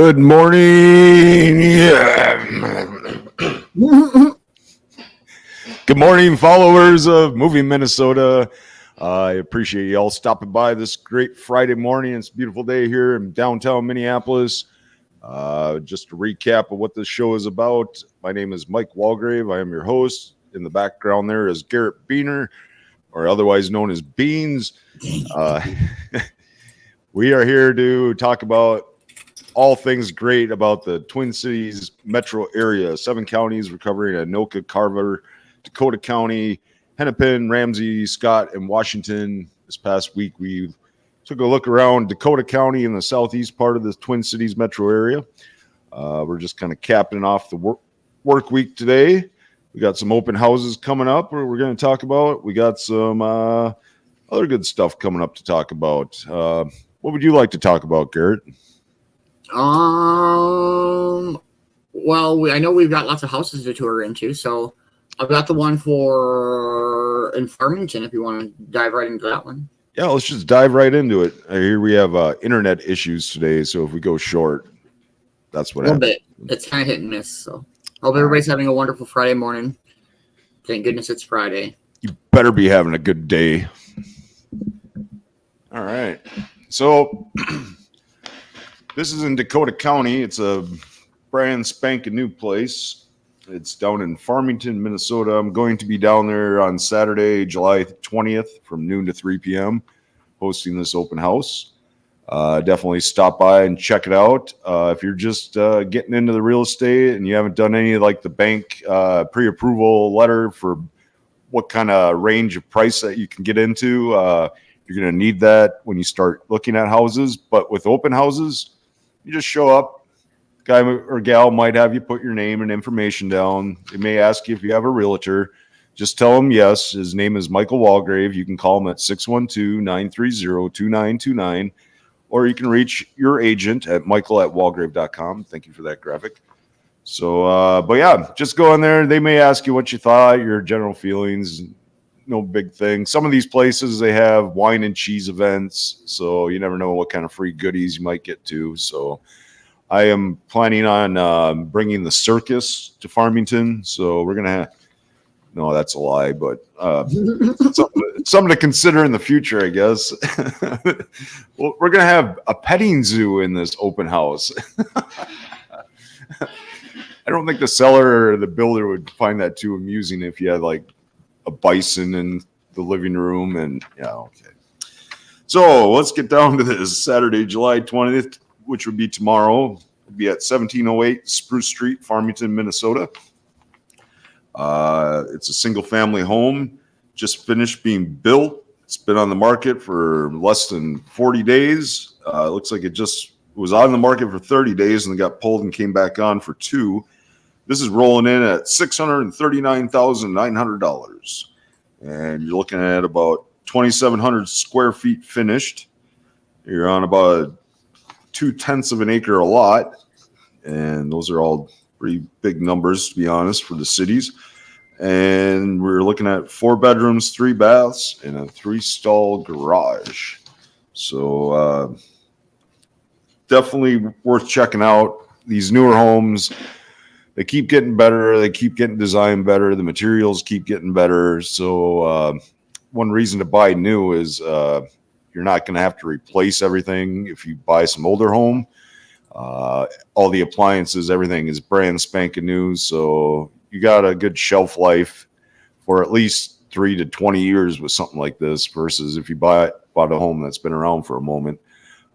Good morning. Yeah. Good morning, followers of Moving Minnesota. I appreciate you all stopping by this great Friday morning. It's a beautiful day here in downtown Minneapolis. Just to recap of what this show is about, my name is Mike Walgrave. I am your host. In the background there is Garrett Beener, or otherwise known as Beans. We are here to talk about all things great about the Twin Cities metro area. 7 counties recovering Anoka, Carver, Dakota County, Hennepin, Ramsey, Scott, and Washington. This past week, we took a look around Dakota County in the southeast part of the Twin Cities metro area. We're just kind of capping off the work week today. We got some open houses coming up we're going to talk about. We got some other good stuff coming up to talk about. What would you like to talk about, Garrett? Well, I know we've got lots of houses to tour into, so I've got the one in Farmington if you want to dive right into that one. Yeah, let's just dive right into it. Here we have internet issues today, so if we go short, that's what happens. A little bit. It's kind of hit and miss, so hope everybody's having a wonderful Friday morning. Thank goodness it's Friday. You better be having a good day. All right. So this is in Dakota County. It's a brand spanking new place. It's down in Farmington, Minnesota. I'm going to be down there on Saturday, July 20th from noon to 3 p.m. hosting this open house. Definitely stop by and check it out. If you're just getting into the real estate and you haven't done any like the bank pre-approval letter for what kind of range of price that you can get into, you're going to need that when you start looking at houses. But with open houses, you just show up. Guy or gal might have you put your name and information down. They may ask you if you have a realtor. Just tell them yes. His name is Michael Walgrave. You can call him at 612-930-2929, or you can reach your agent at michael@walgrave.com. Thank you for that graphic. So, but yeah, just go in there. They may ask you what you thought, your general feelings. No big thing. Some of these places, they have wine and cheese events, so you never know what kind of free goodies you might get to. So I am planning on bringing the circus to Farmington, so we're going to have – no, that's a lie, but something to consider in the future, I guess. Well, we're going to have a petting zoo in this open house. I don't think the seller or the builder would find that too amusing if you had like a bison in the living room. And yeah, okay. So let's get down to this. Saturday, July 20th, which would be tomorrow. It'll be at 1708 Spruce Street, Farmington, Minnesota. It's a single family home, just finished being built. It's been on the market for less than 40 days. It looks like it just was on the market for 30 days and then got pulled and came back on for 2. This is rolling in at $639,900. And you're looking at about 2,700 square feet finished. You're on about 0.2 of an acre a lot. And those are all pretty big numbers, to be honest, for the cities. And we're looking at 4 bedrooms, 3 baths, and a 3-stall garage. So definitely worth checking out. These newer homes, they keep getting better. They keep getting designed better. The materials keep getting better. So one reason to buy new is you're not going to have to replace everything if you buy some older home. All the appliances, everything is brand spanking new. So you got a good shelf life for at least 3 to 20 years with something like this versus if you bought a home that's been around for a moment.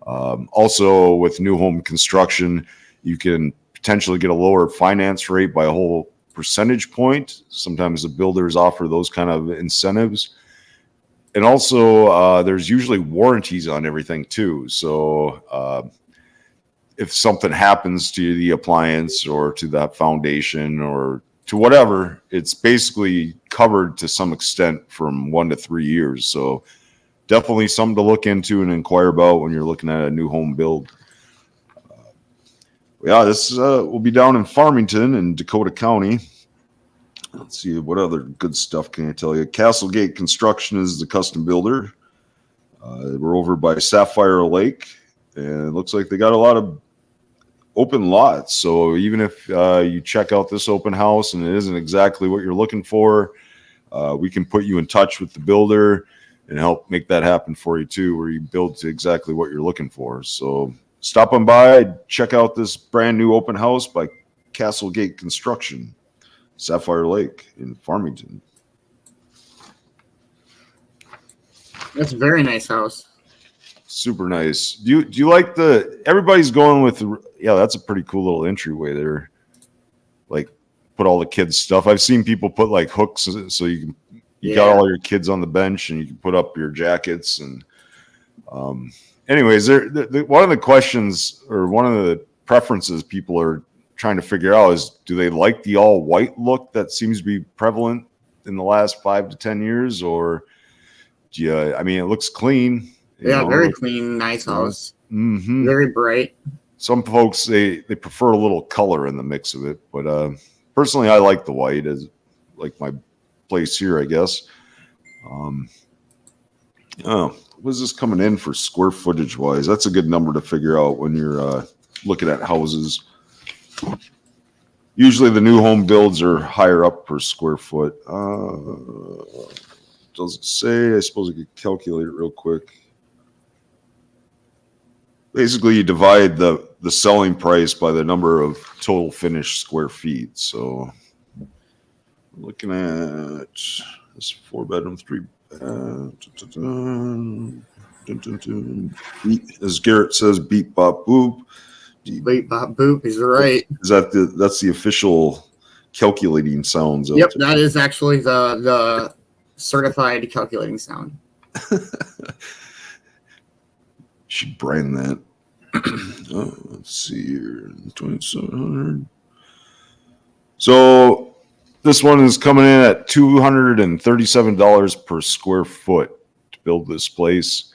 Also, with new home construction, you can potentially get a lower finance rate by a whole percentage point. Sometimes the builders offer those kind of incentives. And also, there's usually warranties on everything too. So if something happens to the appliance or to that foundation or to whatever, it's basically covered to some extent from 1 to 3 years. So definitely something to look into and inquire about when you're looking at a new home build. Yeah, this will be down in Farmington in Dakota County. Let's see, what other good stuff can I tell you? Castlegate Construction is the custom builder. We're over by Sapphire Lake, and it looks like they got a lot of open lots. So even if you check out this open house and it isn't exactly what you're looking for, we can put you in touch with the builder and help make that happen for you too, where you build to exactly what you're looking for. So stop on by, check out this brand new open house by Castlegate Construction, Sapphire Lake in Farmington. That's a very nice house. Super nice. Do you like everybody's going with, yeah, that's a pretty cool little entryway there. Like put all the kids' stuff. I've seen people put like hooks so you got all your kids on the bench and you can put up your jackets. And anyways, one of the questions or one of the preferences people are trying to figure out is, do they like the all white look that seems to be prevalent in the last 5 to 10 years? Or I mean, it looks clean. Very clean, nice house. Mm-hmm. Very bright. Some folks, they prefer a little color in the mix of it. But personally, I like the white as like my place here, I guess. What is this coming in for square footage wise? That's a good number to figure out when you're looking at houses. Usually the new home builds are higher up per square foot. Doesn't say. I suppose I could calculate it real quick. Basically, you divide the selling price by the number of total finished square feet. So looking at this 4-bedroom, 3 as Garrett says, beep bop boop. Beep bop boop is right. Is that's the official calculating sounds? Yep, that is actually the certified calculating sound. Should brand that. Let's see here, 2,700. So this one is coming in at $237 per square foot to build this place,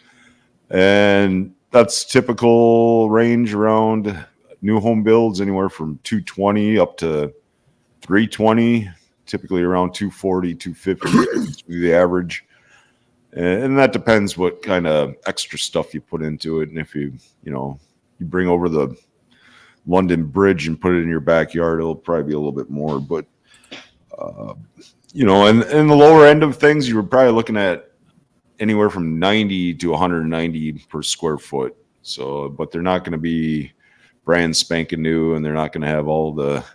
and that's typical range around new home builds, anywhere from 220 up to 320. Typically around 240, 250 is the average. And that depends what kind of extra stuff you put into it. And if you bring over the London Bridge and put it in your backyard, it'll probably be a little bit more. But, and in the lower end of things, you were probably looking at anywhere from 90 to 190 per square foot. So, but they're not going to be brand spanking new, and they're not going to have all the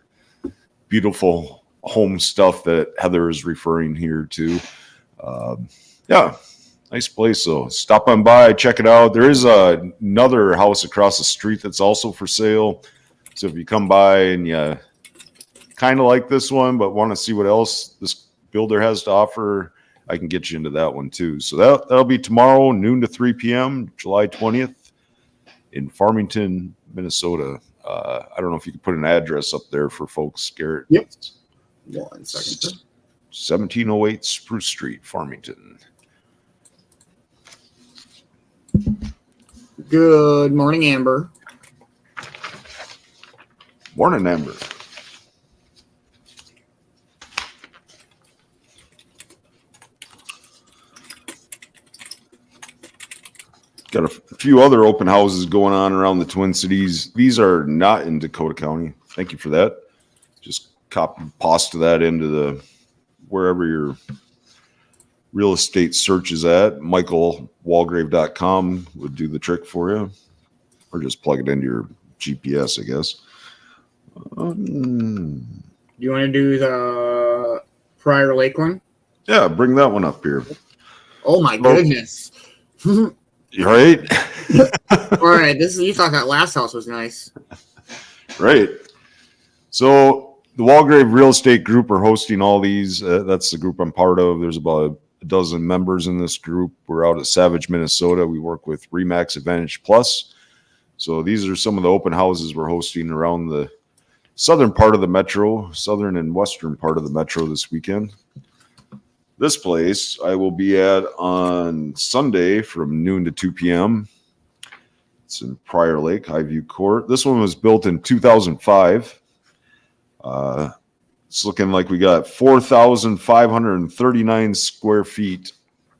beautiful home stuff that Heather is referring here to. Nice place. So stop on by, check it out. There is another house across the street that's also for sale. So if you come by and you kind of like this one, but want to see what else this builder has to offer, I can get you into that one too. So that'll be tomorrow, noon to 3 p.m., July 20th in Farmington, Minnesota. I don't know if you could put an address up there for folks, Garrett. Yep. 1 second. 1708 Spruce Street, Farmington. Good morning, Amber. Morning, Amber. Got a few other open houses going on around the Twin Cities. These are not in Dakota County. Thank you for that. Just copy pasta that into the wherever your real estate search is at. MichaelWalgrave.com would do the trick for you, or just plug it into your GPS, I guess. Do you want to do the Prior Lake one? Yeah, bring that one up here. Oh my goodness! Right. All right, you thought that last house was nice, right? So the Walgrave Real Estate Group are hosting all these. That's the group I'm part of. There's about a dozen members in this group. We're out at Savage, Minnesota. We work with Remax Advantage Plus. So these are some of the open houses we're hosting around the southern part of the metro, southern and western part of the metro this weekend. This place I will be at on Sunday from noon to 2 p.m. It's in Prior Lake, Highview Court. This one was built in 2005. It's looking like we got 4,539 square feet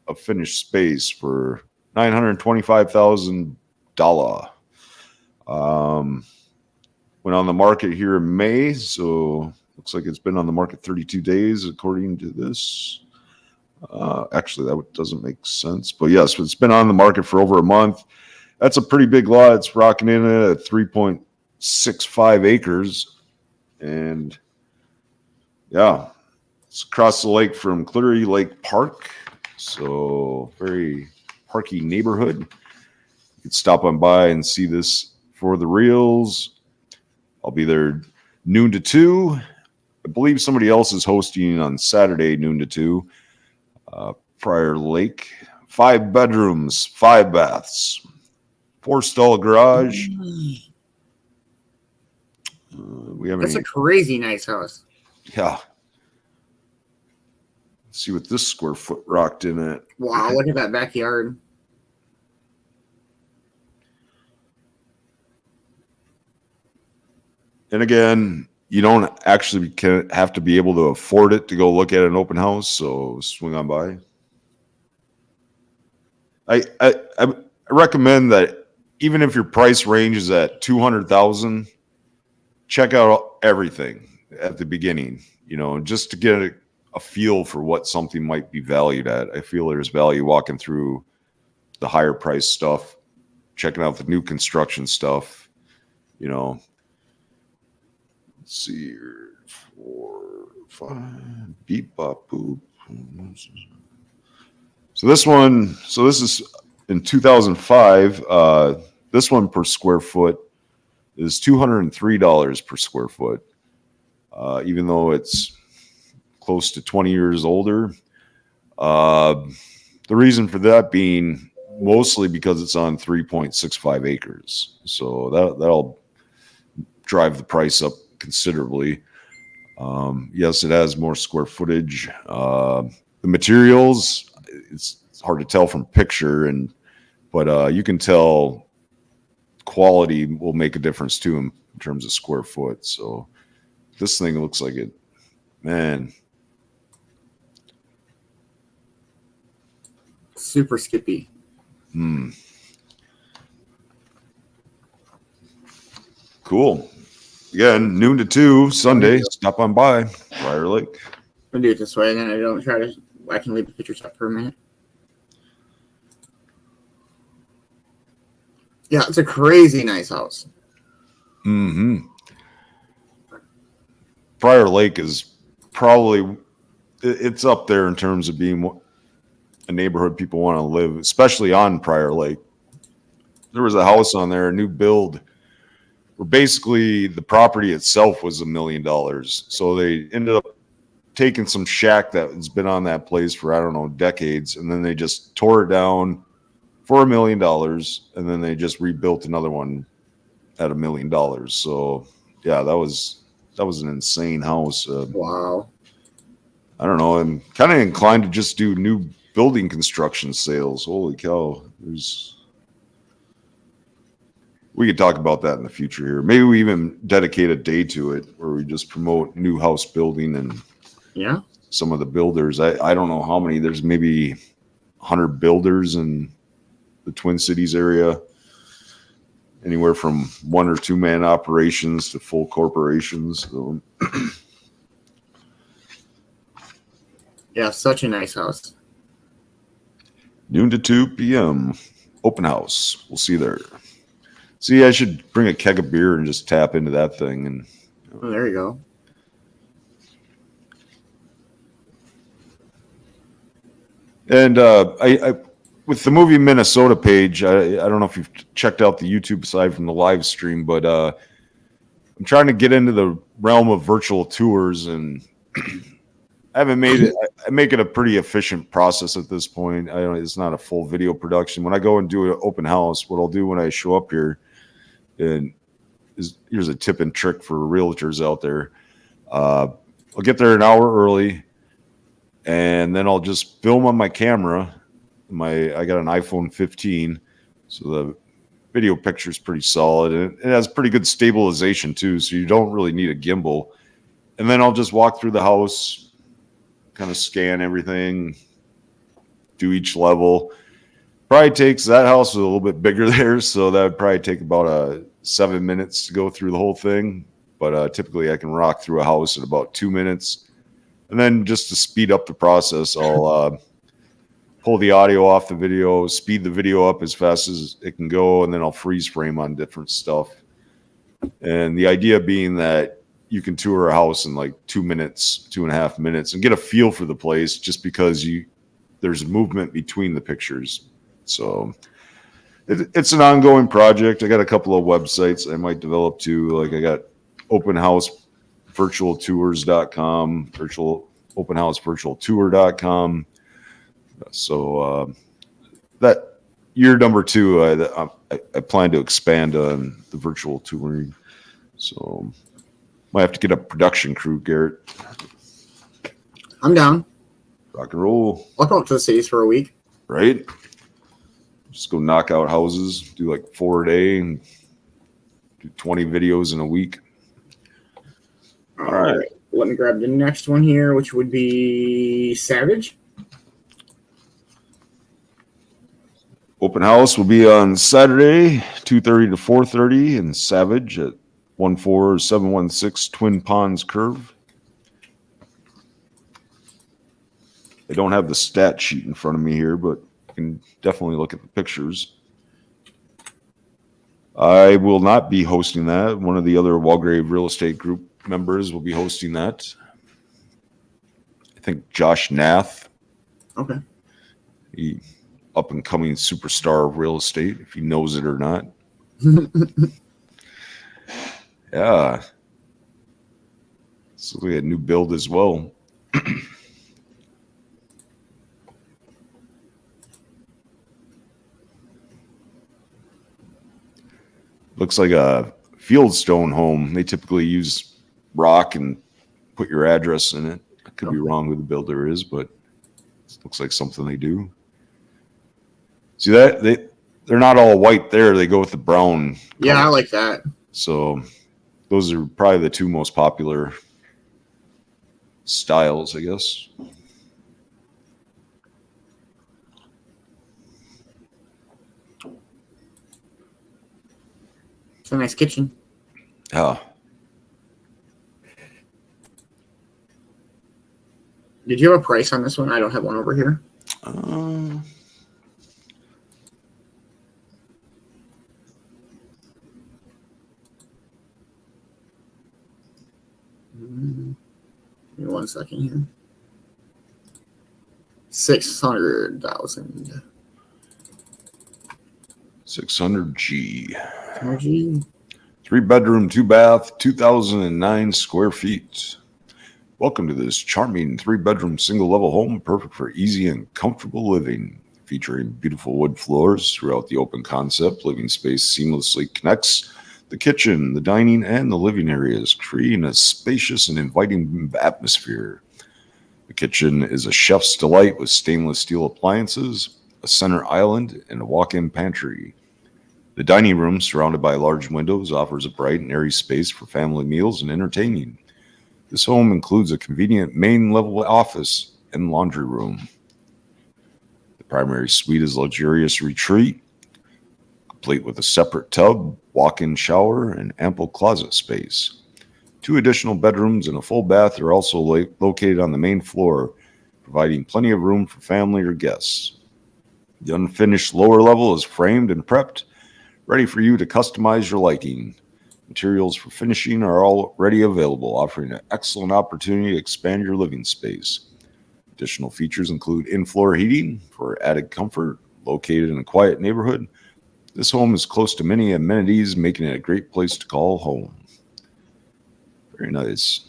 of finished space for $925,000. Went on the market here in May, so looks like it's been on the market 32 days according to this. Actually, that doesn't make sense, but yes, it's been on the market for over a month. That's a pretty big lot. It's rocking in at 3.65 acres, and yeah, it's across the lake from Cleary Lake Park, so very parky neighborhood. You can stop on by and see this for the reels. I'll be there noon to 2. I believe somebody else is hosting on Saturday, noon to 2. Prior Lake, 5 bedrooms, 5 baths, 4-stall garage. We have That's a crazy nice house. Yeah. Let's see what this square foot rocked in at. Wow, look at that backyard. And again, you don't actually have to be able to afford it to go look at an open house, so swing on by. I recommend that even if your price range is at $200,000, check out everything at the beginning, just to get a feel for what something might be valued at. I feel there's value walking through the higher price stuff, checking out the new construction stuff, Let's see here. 4, 5, beep, bop, boop. So this is in 2005. This one per square foot is $203 per square foot. Even though it's close to 20 years older. The reason for that being mostly because it's on 3.65 acres. So that'll drive the price up considerably. Yes, it has more square footage. The materials, it's hard to tell from picture, but you can tell quality will make a difference too in terms of square foot. So this thing looks like it, man. Super skippy. Cool. Again, noon to 2, Sunday. Stop on by Prior Lake. I'll do it this way, and then I can leave the pictures up for a minute. Yeah, it's a crazy nice house. Prior Lake is probably, it's up there in terms of being a neighborhood people want to live, especially on Prior Lake. There was a house on there, a new build, where basically the property itself was $1 million. So they ended up taking some shack that has been on that place for, I don't know, decades, and then they just tore it down for $1 million, and then they just rebuilt another one at $1 million. So yeah, that was an insane house. Wow. I don't know. I'm kind of inclined to just do new building construction sales. Holy cow. We could talk about that in the future here. Maybe we even dedicate a day to it where we just promote new house building and some of the builders. I don't know how many. There's maybe 100 builders in the Twin Cities area. Anywhere from 1 or 2 man operations to full corporations. So. Yeah, such a nice house. Noon to 2 p.m. Open house. We'll see you there. See, I should bring a keg of beer and just tap into that thing. And oh, there you go. And I with the movie Minnesota page, I don't know if you've checked out the YouTube side from the live stream, but I'm trying to get into the realm of virtual tours, and I haven't made it. I make it a pretty efficient process at this point. It's not a full video production. When I go and do an open house, what I'll do when I show up here, and here's a tip and trick for realtors out there. I'll get there an hour early, and then I'll just film on my camera. I got an iPhone 15, so the video picture is pretty solid, and it has pretty good stabilization too, so you don't really need a gimbal. And then I'll just walk through the house, kind of scan everything, do each level. Probably takes, that house is a little bit bigger there, so that would probably take about a 7 minutes to go through the whole thing, but typically I can rock through a house in about 2 minutes. And then just to speed up the process, I'll pull the audio off the video, speed the video up as fast as it can go, and then I'll freeze frame on different stuff. And the idea being that you can tour a house in like 2 minutes, 2.5 minutes, and get a feel for the place just because there's movement between the pictures. So it's an ongoing project. I got a couple of websites I might develop too. Like I got openhousevirtualtours.com, openhousevirtualtour.com. So that year number 2, I plan to expand on the virtual touring. So might have to get a production crew, Garrett. I'm down. Rock and roll. I'll come up to the cities for a week. Right? Just go knock out houses, do like 4 a day, and do 20 videos in a week. All right. Let me grab the next one here, which would be Savage. Open house will be on Saturday, 2:30 to 4:30 in Savage at 14716 Twin Ponds Curve. I don't have the stat sheet in front of me here, but I can definitely look at the pictures. I will not be hosting that. One of the other Walgrave Real Estate Group members will be hosting that. I think Josh Nath. Okay. He up and coming superstar of real estate, if he knows it or not. Yeah. So we had a new build as well. Looks like a fieldstone home. They typically use rock and put your address in it. I could be wrong who the builder is, but it looks like something they do. See that they're not all white there. They go with the brown. Yeah, color. I like that. So those are probably the 2 most popular styles, I guess. It's a nice kitchen. Yeah. Did you have a price on this one? I don't have one over here. Give me 1 second here. 600,000. 600G. 600G. 3-bedroom, 2-bath, 2,009 square feet. Welcome to this charming 3-bedroom single-level home, perfect for easy and comfortable living. Featuring beautiful wood floors throughout the open concept, living space seamlessly connects the kitchen, the dining, and the living areas, creating a spacious and inviting atmosphere. The kitchen is a chef's delight with stainless steel appliances, a center island, and a walk-in pantry. The dining room, surrounded by large windows, offers a bright and airy space for family meals and entertaining. This home includes a convenient main-level office and laundry room. The primary suite is a luxurious retreat, complete with a separate tub, walk-in shower, and ample closet space. 2 additional bedrooms and a full bath are also located on the main floor, providing plenty of room for family or guests. The unfinished lower level is framed and prepped, ready for you to customize your liking. Materials for finishing are already available, offering an excellent opportunity to expand your living space. Additional features include in-floor heating for added comfort. Located in a quiet neighborhood, this home is close to many amenities, making it a great place to call home. Very nice.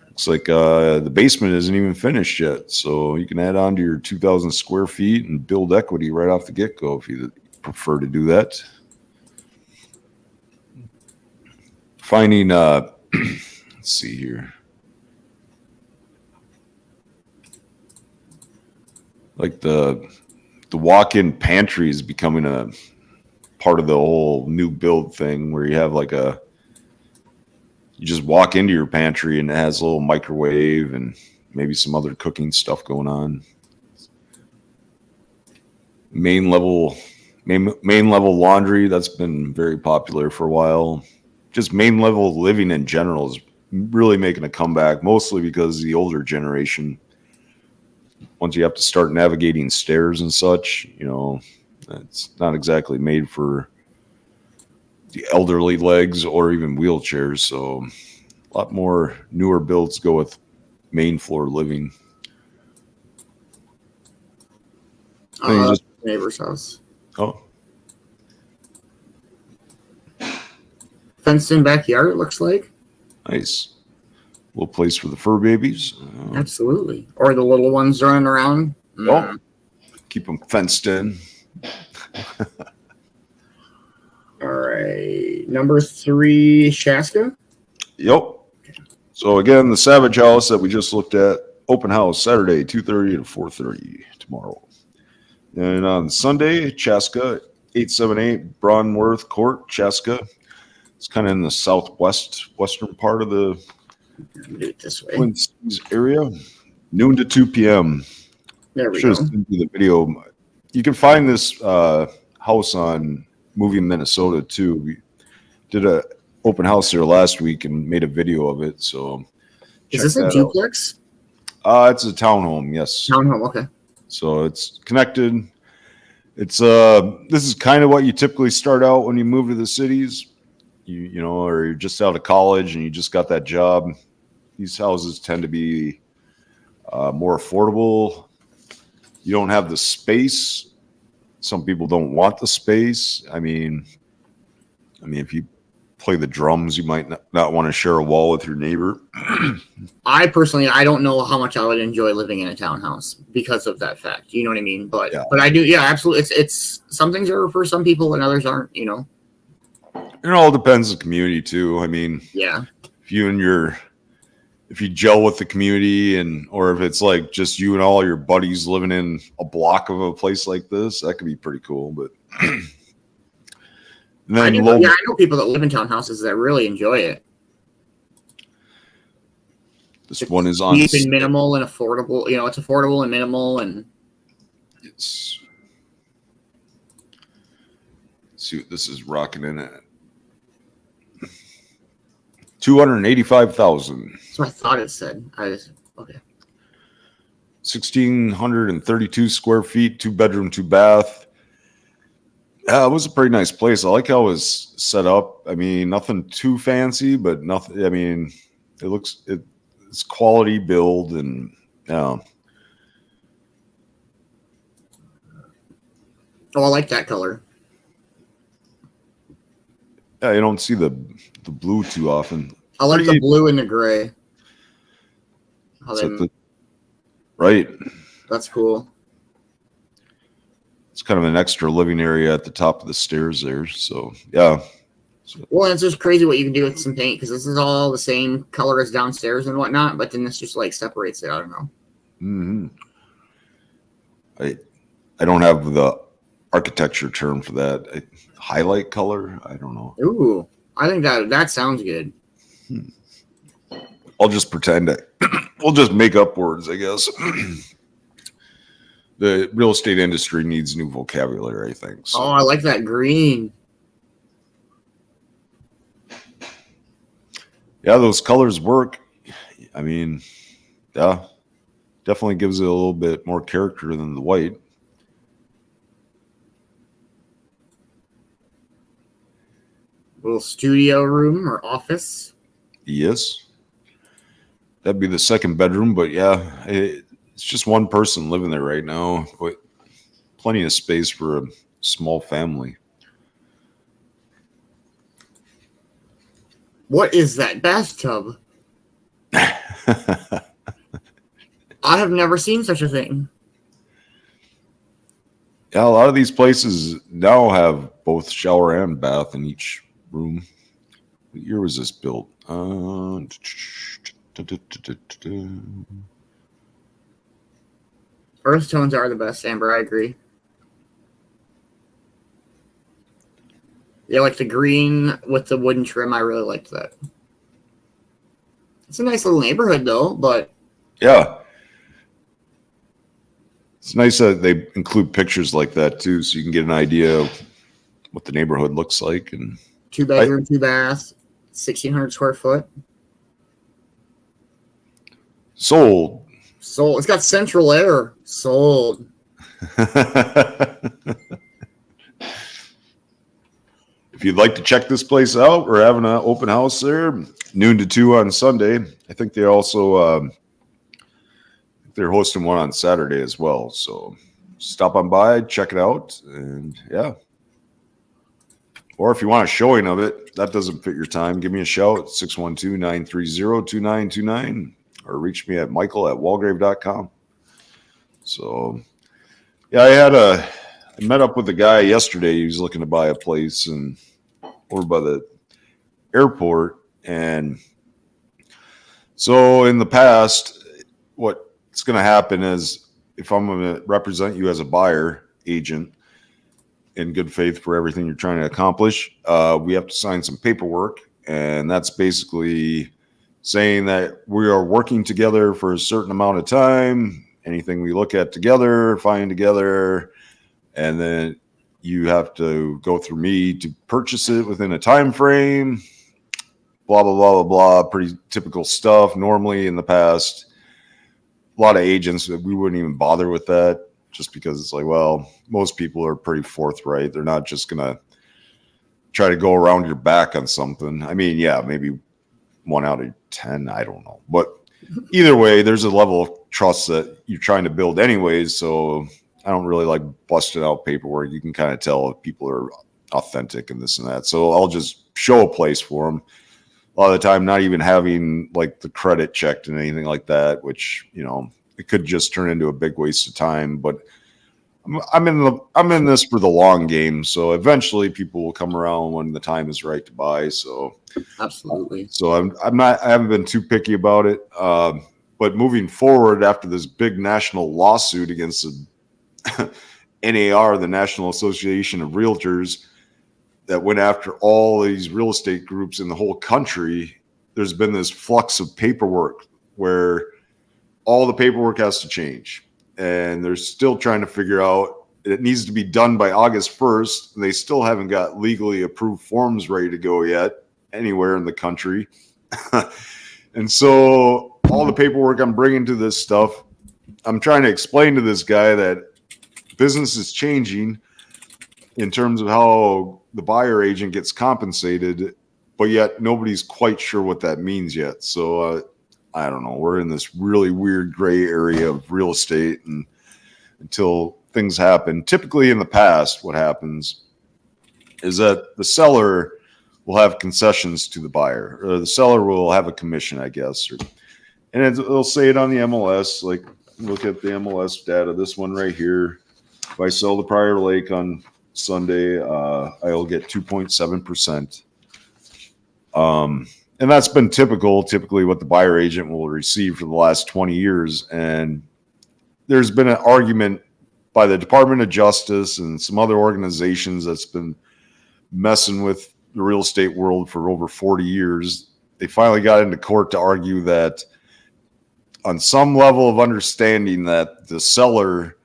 Looks like the basement isn't even finished yet, so you can add on to your 2,000 square feet and build equity right off the get-go if you prefer to do that. Finding, let's see here. Like the walk-in pantry is becoming a part of the whole new build thing, where you have like you just walk into your pantry and it has a little microwave and maybe some other cooking stuff going on. Main level Main level laundry, that's been very popular for a while. Just main level living in general is really making a comeback, mostly because the older generation, once you have to start navigating stairs and such, it's not exactly made for the elderly legs or even wheelchairs. So a lot more newer builds go with main floor living. Neighbor's house. Oh, Fenced in backyard, it looks like. nice. Little place for the fur babies. Absolutely. Or the little ones running around. Oh, keep them fenced in. All right. Number 3, Shaska. Yep. So again, the Savage House that we just looked at, open house Saturday, 2:30 to 4:30 tomorrow. And on Sunday, Chaska, 878 Broadworth Court, Chaska. It's kind of in the western part of the Do it this way. Twin Cities area. Noon to 2 p.m. There we Should go. have sent you the video. You can find this house on Moving Minnesota too. We did a open house there last week and made a video of it. So Is this a duplex? It's a townhome, yes. Townhome, okay. So it's connected. It's this is kind of what you typically start out when you move to the cities. You know, or you're just out of college and you just got that job. These houses tend to be more affordable. You don't have the space. Some people don't want the space. I mean, if you play the drums, you might not want to share a wall with your neighbor. I don't know how much I would enjoy living in a townhouse because of that fact. You know what I mean? But Yeah. but I do, yeah, absolutely. It's some things are for some people and others aren't, you know. It all depends on the community too. I mean, Yeah. if you gel with the community or if it's like just you and all your buddies living in a block of a place like this, that could be pretty cool. But and then I know people that live in townhouses that really enjoy it. This one is on cheap and minimal and affordable. You know, it's affordable and minimal and it's. Let's see what this is rocking in at. 285,000. that's what I thought it said. Okay. 1,632 square feet, 2-bedroom, 2-bath. Yeah, it was a pretty nice place. I like how it was set up. I mean, nothing too fancy, but nothing. I mean, it's quality build and Oh, I like that color. yeah, you don't see the blue too often. I like the blue and the gray. Right. That's cool. It's kind of an extra living area at the top of the stairs there. So, yeah. Well, it's just crazy what you can do with some paint because this is all the same color as downstairs and whatnot, but then this just like separates it. I don't know. Mm-hmm. I don't have the architecture term for that. Highlight color? I don't know. Ooh, I think that sounds good. I'll just pretend we'll just make up words, I guess. The real estate industry needs new vocabulary, I think. So. Oh, I like that green. Yeah, those colors work. I mean, yeah, definitely gives it a little bit more character than the white. Little studio room or office. Yes. That'd be the second bedroom, but yeah, it's just one person living there right now, but plenty of space for a small family. What is that bathtub? I have never seen such a thing. Yeah, a lot of these places now have both shower and bath in each room. What year was this built? Earth tones are the best, Amber. I agree. Yeah, like the green with the wooden trim. I really liked that. It's a nice little neighborhood, though. But yeah, It's nice that they include pictures like that too, so you can get an idea of what the neighborhood looks like. And 2-bedroom, 2-bath, 1,600 square foot. sold. Sold. It's got central air. Sold. If you'd like to check this place out, we're having an open house there, noon to 2 on Sunday. I think they also they're hosting one on Saturday as well. So stop on by, check it out, and yeah. Or if you want a showing of it, that doesn't fit your time, give me a shout, 612-930-2929, or reach me at michael@walgrave.com. So yeah, I met up with a guy yesterday. He was looking to buy a place and over by the airport. And so in the past, what's going to happen is if I'm going to represent you as a buyer agent in good faith for everything you're trying to accomplish, we have to sign some paperwork. And that's basically saying that we are working together for a certain amount of time. Anything we look at together, find together, and then you have to go through me to purchase it within a time frame. Blah, blah, blah, blah, blah. Pretty typical stuff. Normally in the past, a lot of agents, we wouldn't even bother with that just because it's like, well, most people are pretty forthright. They're not just going to try to go around your back on something. I mean, yeah, maybe 1 out of 10. I don't know. But either way, there's a level of trust that you're trying to build anyways. So I don't really like busting out paperwork. You can kind of tell if people are authentic and this and that. So I'll just show a place for them. A lot of the time, not even having like the credit checked and anything like that, which, you know, it could just turn into a big waste of time. But I'm in this for the long game. So eventually people will come around when the time is right to buy. So absolutely. So I haven't been too picky about it. But moving forward after this big national lawsuit against the NAR, the National Association of Realtors, that went after all these real estate groups in the whole country, there's been this flux of paperwork where all the paperwork has to change. And they're still trying to figure out, it needs to be done by August 1st. And they still haven't got legally approved forms ready to go yet anywhere in the country. And so all the paperwork I'm bringing to this stuff, I'm trying to explain to this guy that business is changing in terms of how the buyer agent gets compensated, but yet nobody's quite sure what that means yet. So I don't know. We're in this really weird gray area of real estate, and until things happen, typically in the past, what happens is that the seller will have concessions to the buyer, or the seller will have a commission, I guess, and it'll say it on the MLS. Like, look at the MLS data. This one right here. If I sell the Prior Lake on Sunday, I'll get 2.7%. And that's been typically what the buyer agent will receive for the last 20 years. And there's been an argument by the Department of Justice and some other organizations that's been messing with the real estate world for over 40 years. They finally got into court to argue that on some level of understanding that the seller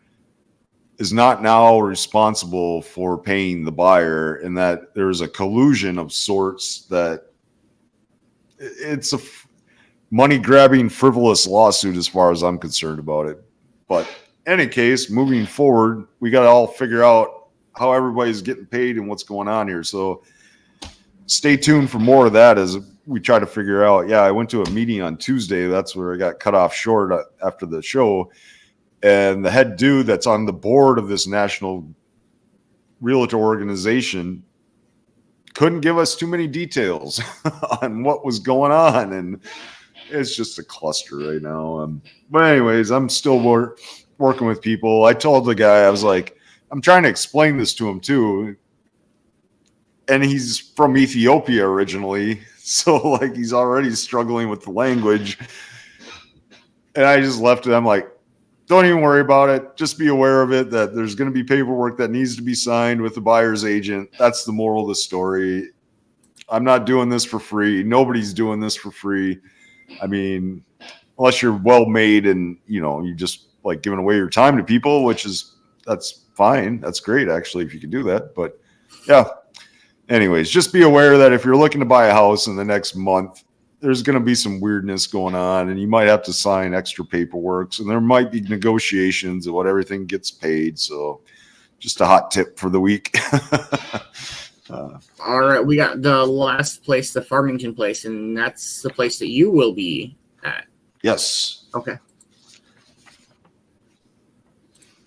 is not now responsible for paying the buyer, and that there's a collusion of sorts, that it's a money grabbing, frivolous lawsuit as far as I'm concerned about it. But in any case, moving forward, we got to all figure out how everybody's getting paid and what's going on here. So stay tuned for more of that as we try to figure out. Yeah, I went to a meeting on Tuesday. That's where I got cut off short after the show. And the head dude that's on the board of this national realtor organization couldn't give us too many details on what was going on. And it's just a cluster right now. But anyways, I'm still working with people. I told the guy, I was like, I'm trying to explain this to him too. And he's from Ethiopia originally. So like he's already struggling with the language. And I just left it. I'm like, don't even worry about it. Just be aware of it, that there's going to be paperwork that needs to be signed with the buyer's agent. That's the moral of the story. I'm not doing this for free. Nobody's doing this for free. I mean, unless you're well made and, you know, you just like giving away your time to people, that's fine. That's great, actually, if you can do that. But yeah, anyways, just be aware that if you're looking to buy a house in the next month, there's going to be some weirdness going on, and you might have to sign extra paperwork. And there might be negotiations of what everything gets paid. So just a hot tip for the week. All right, we got the last place, the Farmington place, and that's the place that you will be at. Yes. Okay.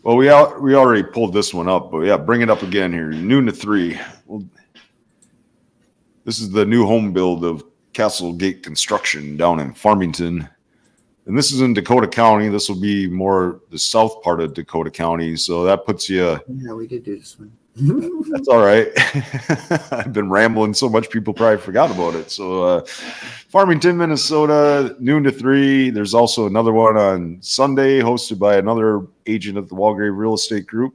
Well, we already pulled this one up, but yeah, bring it up again here. Noon to 3. Well, this is the new home build of Castlegate Construction down in Farmington. And this is in Dakota County. This will be more the south part of Dakota County. So that puts you. Yeah, we did do this one. That's all right. I've been rambling so much, people probably forgot about it. So Farmington, Minnesota, noon to 3. There's also another one on Sunday hosted by another agent at the Walgrave Real Estate Group.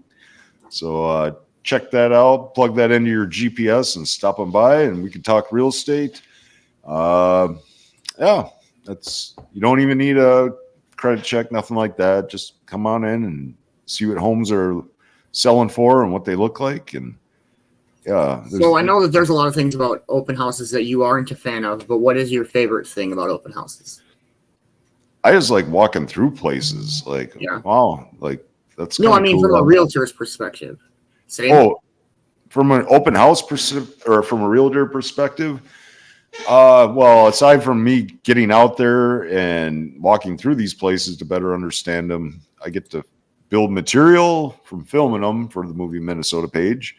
So check that out, plug that into your GPS and stop on by, and we can talk real estate. Yeah, you don't even need a credit check, nothing like that. Just come on in and see what homes are selling for and what they look like. And yeah. So I know that there's a lot of things about open houses that you aren't a fan of, but what is your favorite thing about open houses? I just like walking through places. Like, yeah. Wow, like that's no. I mean, cool. From a realtor's perspective. Same. Oh, from an open house or from a realtor perspective. Well, aside from me getting out there and walking through these places to better understand them, I get to build material from filming them for the movie Minnesota page,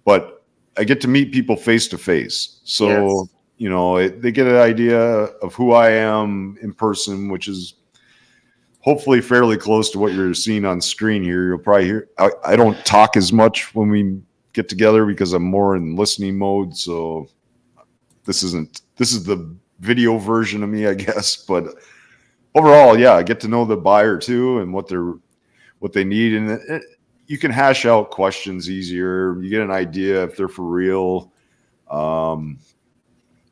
but I get to meet people face to face. So, yes. You know, they get an idea of who I am in person, which is hopefully fairly close to what you're seeing on screen here. You'll probably hear, I don't talk as much when we get together because I'm more in listening mode. So this is the video version of me, I guess. But overall, yeah, I get to know the buyer too and what they need. And you can hash out questions easier. You get an idea if they're for real.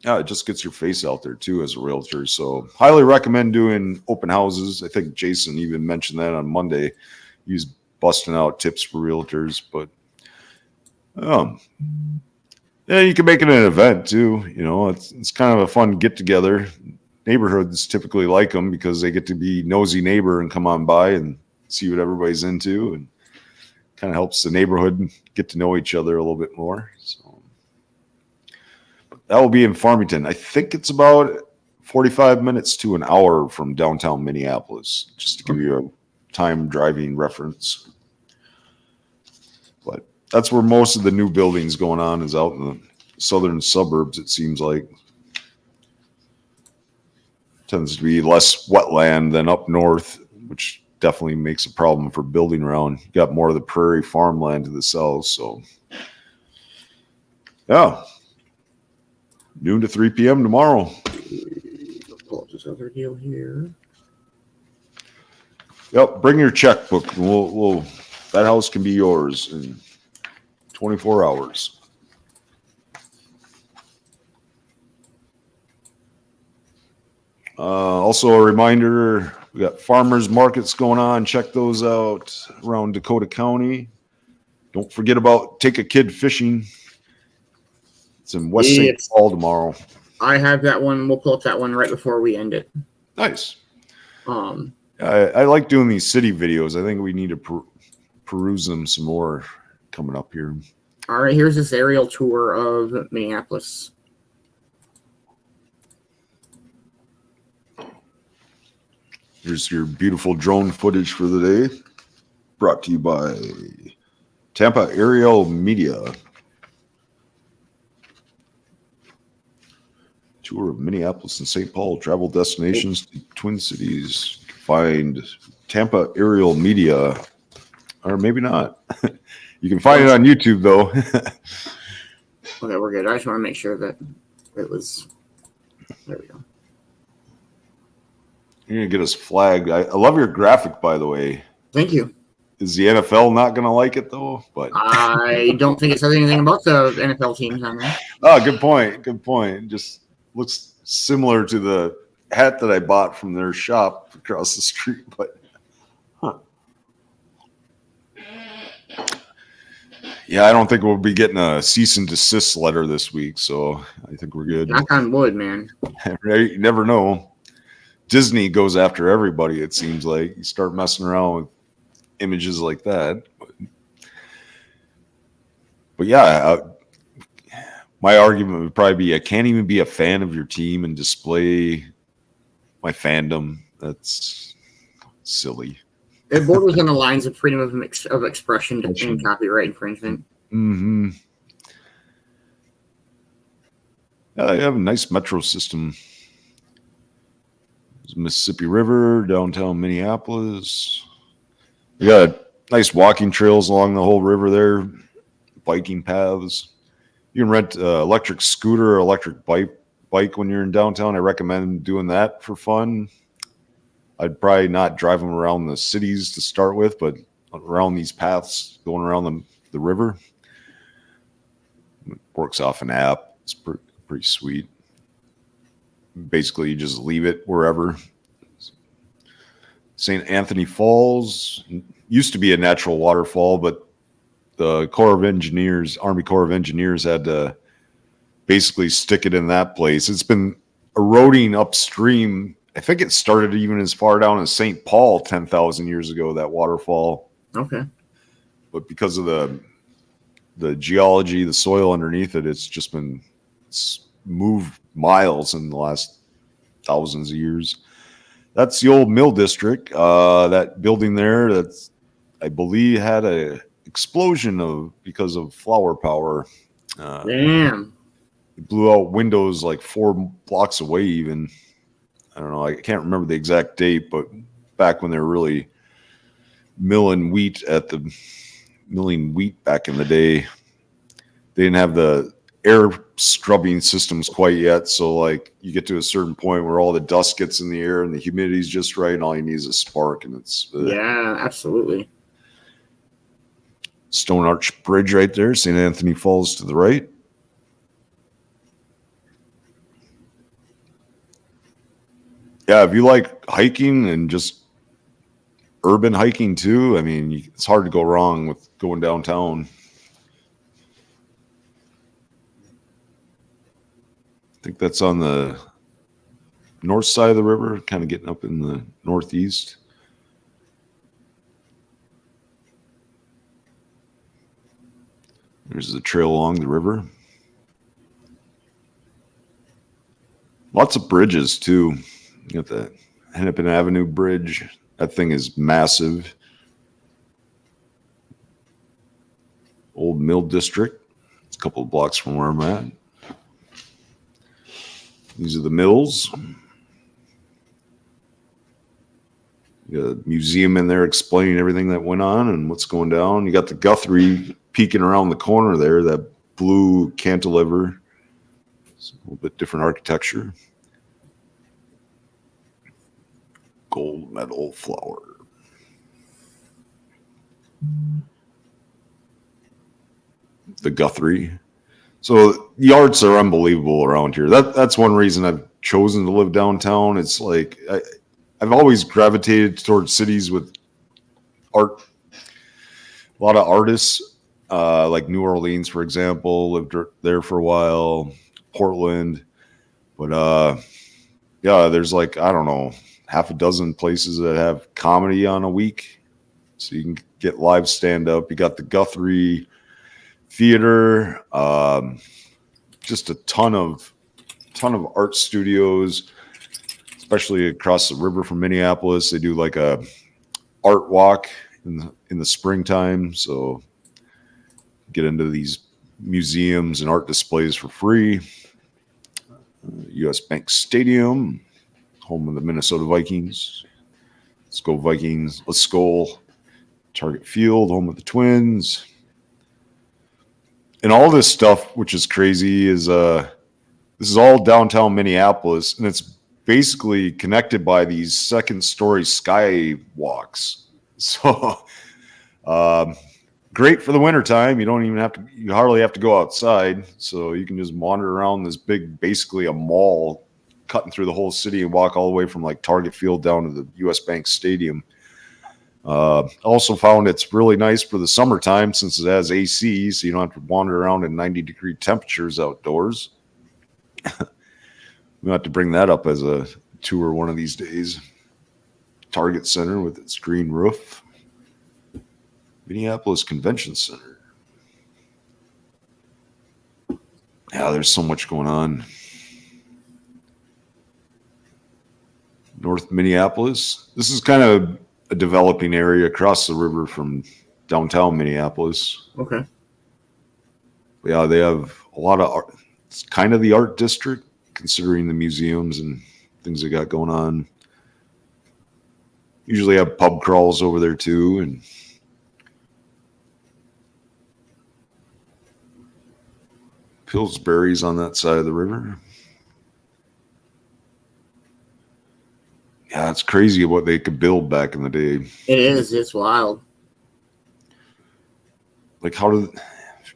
Yeah, it just gets your face out there too as a realtor. So highly recommend doing open houses. I think Jason even mentioned that on Monday. He was busting out tips for realtors, but yeah, you can make it an event too. You know, it's kind of a fun get together. Neighborhoods typically like them because they get to be nosy neighbor and come on by and see what everybody's into, and kind of helps the neighborhood get to know each other a little bit more. So that will be in Farmington. I think it's about 45 minutes to an hour from downtown Minneapolis, just to give you a time driving reference. But that's where most of the new buildings going on is out in the southern suburbs, it seems like. Tends to be less wetland than up north, which definitely makes a problem for building around. You got more of the prairie farmland to the south. So yeah, noon to 3 p.m. tomorrow. Pull up this other deal here. Yep, bring your checkbook. We'll that house can be yours in 24 hours. Also a reminder, we got farmers markets going on. Check those out around Dakota County. Don't forget about Take a Kid Fishing. It's in West St. Paul tomorrow. I have that one. We'll pull up that one right before we end it. Nice. I like doing these city videos. I think we need to peruse them some more coming up here. All right, here's this aerial tour of Minneapolis. Here's your beautiful drone footage for the day, brought to you by Tampa Aerial Media. Tour of Minneapolis and St. Paul travel destinations to Twin Cities. Find Tampa Aerial Media, or maybe not. You can find it on YouTube though. Okay, we're good. I just want to make sure that it was. There we go. You're gonna get us flagged. I love your graphic, by the way. Thank you. Is the NFL not gonna like it though? But I don't think it says anything about the NFL teams on there. Oh, good point. Good point. Just looks similar to the hat that I bought from their shop across the street, but Yeah, I don't think we'll be getting a cease and desist letter this week, so I think we're good. Knock on wood, man. Right? You never know. Disney goes after everybody, it seems like. You start messing around with images like that. But yeah, my argument would probably be I can't even be a fan of your team and display my fandom. That's silly. It borders on the lines of freedom of expression and copyright infringement. Mm-hmm. Yeah, they have a nice metro system. There's Mississippi River, downtown Minneapolis. You got nice walking trails along the whole river there, biking paths. You can rent electric scooter or electric bike when you're in downtown. I recommend doing that for fun. I'd probably not drive them around the cities to start with, but around these paths, going around the river. It works off an app. It's pretty sweet. Basically, you just leave it wherever. St. Anthony Falls used to be a natural waterfall, but the Corps of Engineers, Army Corps of Engineers, had to basically stick it in that place. It's been eroding upstream. I think it started even as far down as St. Paul 10,000 years ago, that waterfall. Okay. But because of the geology, the soil underneath it, it's moved miles in the last thousands of years. That's the old mill district. That building there, that's, I believe, had a explosion because of flower power. Damn. It blew out windows like 4 blocks away even. I don't know. I can't remember the exact date, but back when they were really milling wheat back in the day, they didn't have the air scrubbing systems quite yet. So like you get to a certain point where all the dust gets in the air and the humidity's just right, and all you need is a spark, and it's yeah, absolutely. Stone Arch Bridge right there, St. Anthony Falls to the right. Yeah, if you like hiking and just urban hiking too, I mean, it's hard to go wrong with going downtown. I think that's on the north side of the river, kind of getting up in the northeast. There's the trail along the river. Lots of bridges too. You got the Hennepin Avenue Bridge. That thing is massive. Old Mill District. It's a couple of blocks from where I'm at. These are the mills. You got a museum in there explaining everything that went on and what's going down. You got the Guthrie peeking around the corner there, that blue cantilever. It's a little bit different architecture. Gold medal flower. The Guthrie. So the arts are unbelievable around here. That's one reason I've chosen to live downtown. It's like I've always gravitated towards cities with art. A lot of artists, like New Orleans, for example, lived there for a while. Portland, but yeah, there's like, I don't know, half a dozen places that have comedy on a week, so you can get live stand up. You got the Guthrie Theater, just a ton of art studios, especially across the river from Minneapolis. They do like a art walk in the springtime, so get into these museums and art displays for free. US Bank Stadium, home of the Minnesota Vikings. Let's go Vikings. Let's go. Target Field, home of the Twins. And all this stuff, which is crazy, is this is all downtown Minneapolis, and it's basically connected by these second-story skywalks. So great for the wintertime. You hardly have to go outside, so you can just wander around this big, basically a mall, cutting through the whole city and walk all the way from like Target Field down to the US Bank Stadium. Also found it's really nice for the summertime since it has AC, so you don't have to wander around in 90-degree temperatures outdoors. We'll have to bring that up as a tour one of these days. Target Center with its green roof. Minneapolis Convention Center. Yeah, there's so much going on. North Minneapolis. This is kind of a developing area across the river from downtown Minneapolis. Okay. Yeah, they have a lot of art. It's kind of the art district, considering the museums and things they got going on. Usually have pub crawls over there too, and Pillsbury's on that side of the river. Yeah, it's crazy what they could build back in the day. It is. It's wild. Like how did?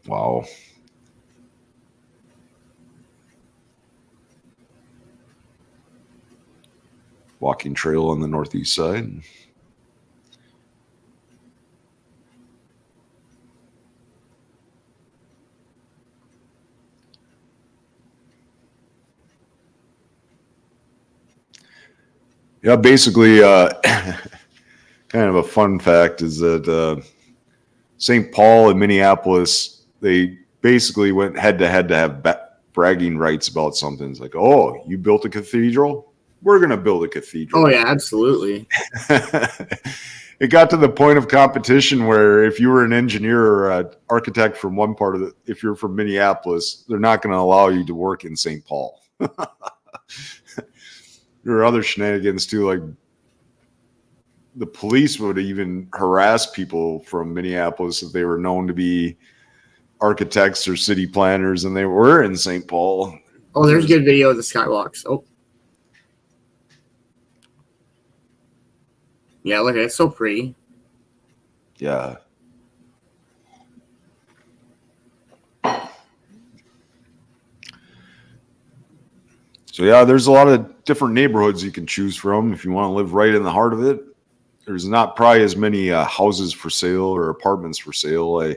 Wow. Walking trail on the northeast side. Yeah, basically, kind of a fun fact is that St. Paul and Minneapolis, they basically went head to head to have bragging rights about something. It's like, oh, you built a cathedral? We're going to build a cathedral. Oh, yeah, absolutely. It got to the point of competition where if you were an engineer or an architect from one part of the, if you're from Minneapolis, they're not going to allow you to work in St. Paul. There are other shenanigans too, like the police would even harass people from Minneapolis if they were known to be architects or city planners and they were in St. Paul. Oh, there's a good video of the skywalks. Oh. Yeah, look at it. It's so pretty. Yeah. So yeah, there's a lot of different neighborhoods you can choose from if you want to live right in the heart of it. There's not probably as many houses for sale or apartments for sale. The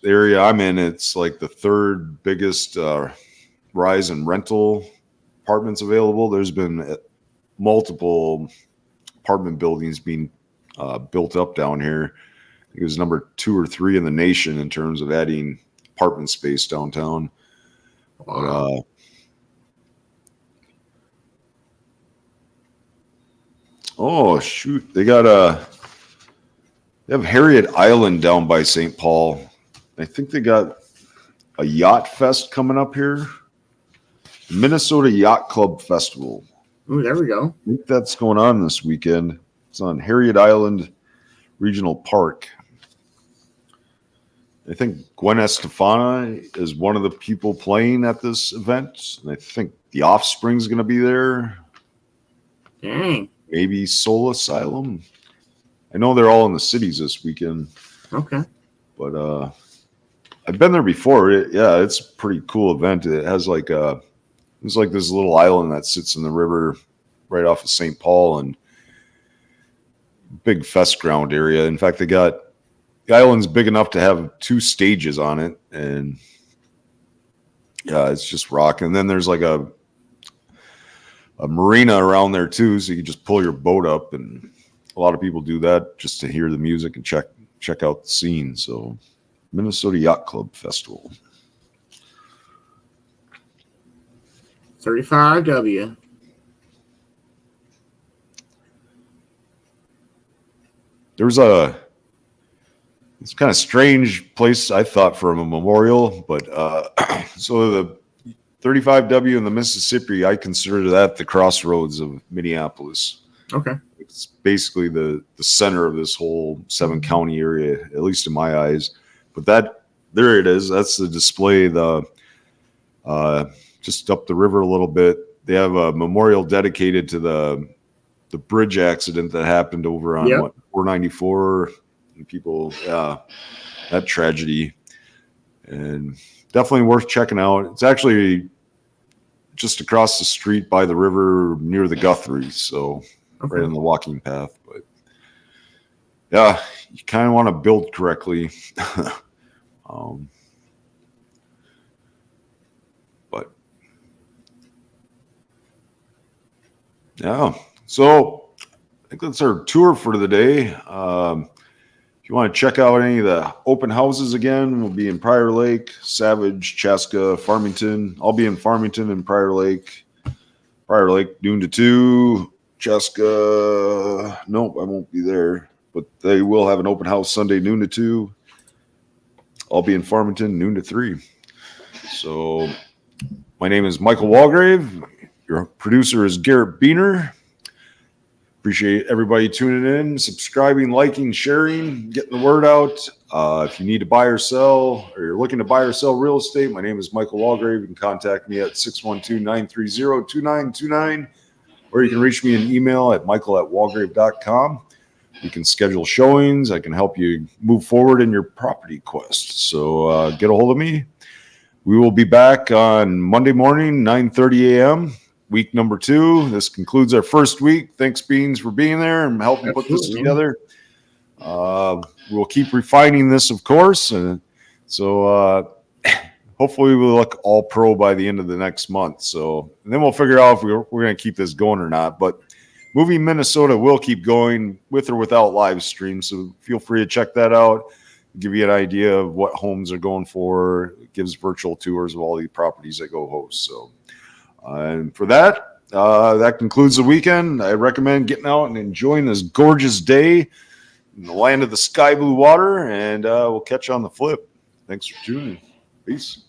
area I'm in, it's like the third biggest rise in rental apartments available. There's been multiple apartment buildings being built up down here. I think it was number 2 or 3 in the nation in terms of adding apartment space downtown. Wow. But, oh shoot, they have Harriet Island down by St. Paul. I think they got a yacht fest coming up here. Minnesota Yacht Club Festival. Ooh, there we go. I think that's going on this weekend. It's on Harriet Island Regional Park. I think Gwen Estefana is one of the people playing at this event. And I think The Offspring's going to be there. Dang. Maybe Soul Asylum. I know they're all in the cities this weekend. Okay. But I've been there before. It's a pretty cool event. It has like it's like this little island that sits in the river right off of St. Paul and big fest ground area. In fact, the island's big enough to have 2 stages on it, and yeah, it's just rocking. And then there's like a marina around there too, so you can just pull your boat up, and a lot of people do that just to hear the music and check out the scene. So Minnesota Yacht Club Festival. 35W. There's it's kind of strange place, I thought, for a memorial, but so the 35W in the Mississippi, I consider that the crossroads of Minneapolis. Okay. It's basically the center of this whole 7-county area, at least in my eyes. But there it is. That's the display. Just up the river a little bit, they have a memorial dedicated to the bridge accident that happened over on 494. And people, that tragedy, and definitely worth checking out. It's actually just across the street by the river near the Guthrie, so right on the walking path. But yeah, you kind of want to build correctly. um, but yeah, so I think that's our tour for the day. If you want to check out any of the open houses again, we'll be in Prior Lake, Savage, Chaska, Farmington. I'll be in Farmington and Prior Lake. Prior Lake, noon to 2. Chaska, nope, I won't be there. But they will have an open house Sunday, noon to 2. I'll be in Farmington, noon to 3. So my name is Michael Walgrave. Your producer is Garrett Beener. Appreciate everybody tuning in, subscribing, liking, sharing, getting the word out. If you need to buy or sell, or you're looking to buy or sell real estate, my name is Michael Walgrave. You can contact me at 612-930-2929, or you can reach me an email at michael@walgrave.com. You can schedule showings. I can help you move forward in your property quest. So get a hold of me. We will be back on Monday morning, 9:30 a.m., week number 2. This concludes our first week. Thanks, Beans, for being there and helping put this together. We'll keep refining this, of course. And so hopefully we'll look all pro by the end of the next month. So and then we'll figure out if we're going to keep this going or not. But Moving Minnesota will keep going with or without live stream. So feel free to check that out. Give you an idea of what homes are going for. It gives virtual tours of all the properties that go host. So, and for that, that concludes the weekend. I recommend getting out and enjoying this gorgeous day in the land of the sky blue water, and we'll catch you on the flip. Thanks for tuning. Peace.